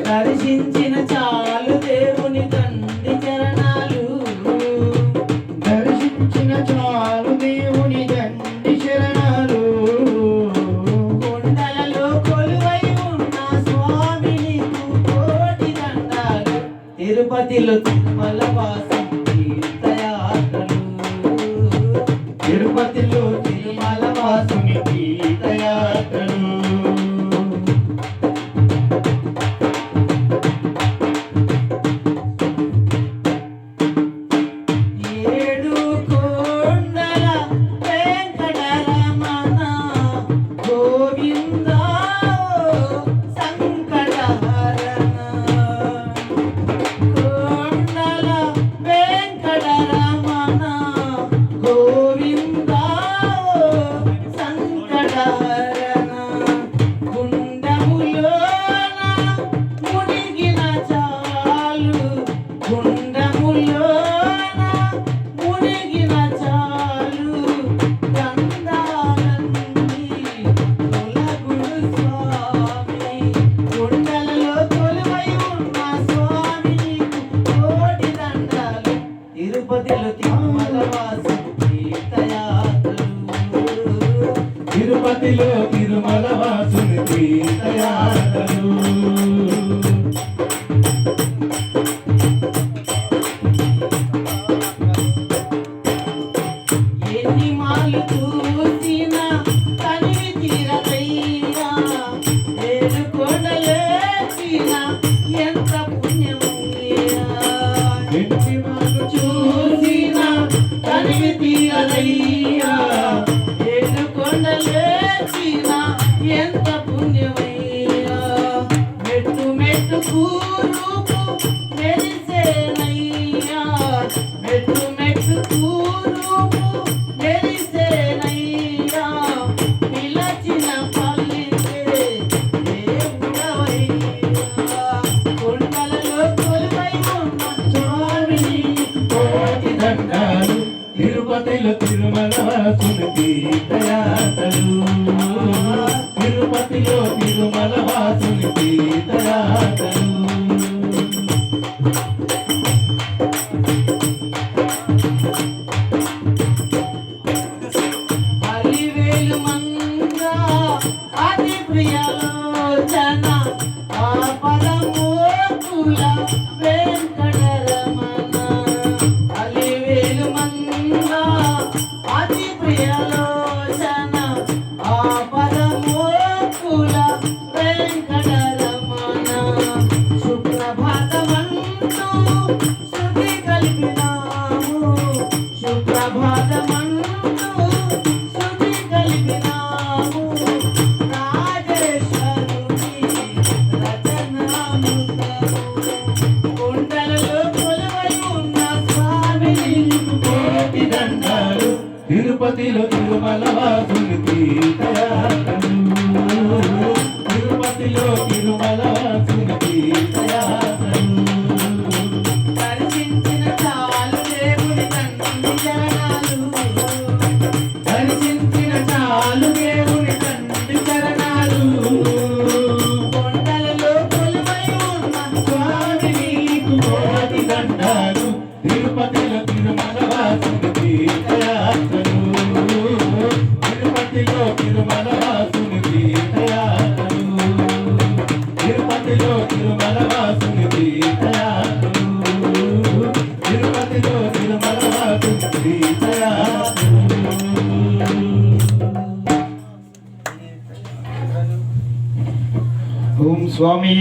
దర్శించిన చాలు దేవుని తండ్రి చరణాలు, దర్శించిన చాలు దేవుని తండ్రి శరణాలు. కొండలలో కొలువై ఉన్న స్వామి నీకు కోటి దండాలు. తిరుపతిలో తిరుమల వాసం తీర్థయాత్రలు, తిరుపతిలో తిరుమల వాసుని తీర్థయాత్రలు. ఏడు కొండల వెంకటరమణ గోవింద సంకటహరణ. కొండల వెంకటరమణ గోవింద సంకటహరణ. గుండములోన మునిగిన చాలు, గుండములోన మునిగిన చాలు, గంధాలన్నీ తొలగును స్వామి. కొండలలో కొలువై ఉన్న స్వామి నీకు కోటి దండాలు. తిరుపతిలో తిరుమల వాసం తీర్థయాత్రలు, తిరుపతిలో తిరుమల వాసుని తీర్థయాత్రలు. ఎన్ని మాలు చూసినా తనివి తీరదయ్యా. ఏడు కొండలేసినా ఎంత పుణ్యమయ్యా. ఎన్ని మాలు చూసినా తనివి తీరదయ్యా. ఏడు కొండలేసినా ఎంత పుణ్యమయ్యా. మెట్టు మెట్టుకు రూపు మెరిసేనయ్యా. మెట్టు మెట్టుకు రూపు మెరిసేనయ్యా. పిలచిన పల్లికే దేవుడవయ్యా. కొండలలో కొలువై ఉన్న స్వామి నీకు కోటి దండాలు. తిరుపతిలో తిరుమల వాసుని తీర్థయాత్రలు, తిరుపతిలో తిరుమల వాసుని తీర్థయాత్రలు. అలివేలు మంగ అతి ప్రియలోచన ఆపదమూర్తుల వెంకటరమణ. అలివేలు మంగ అతి ప్రియలోచన ఆపదమూర్తుల వెంకటరమణ. సుప్రభాతమంటూ శృతి కలిపినాము, సుప్రభాతమంటూ శృతి కలిపినాము. రాజేశ్వరుని రచనామృతము. కొండలలో కొలువై ఉన్న స్వామి నీకు కోటి దండాలు. తిరుపతిలో తిరుమల వాసుని తీర్థయాత్రలు, తిరుపతిలో తిరుమల వాసుని తీర్థయాత్రలు. దర్శించిన చాలు దేవుని తండ్రి చరణాలు, దర్శించిన చాలు దేవుని తండ్రి చరణాలు. కొండలలో కొలువై ఉన్న స్వామి నీకు కోటి దండాలు. తిరుపతిలో తిరుమల వాసుని తీర్థయాత్రలు, తిరుపతిలో తిరుమల వాసుని తీర్థయాత్రలు, తిరుపతిలో తిరుమల వాసుని తీర్థయాత్రలు, తిరుపతిలో తిరుమల వాసుని తీర్థయాత్రలు. ఓం స్వామి.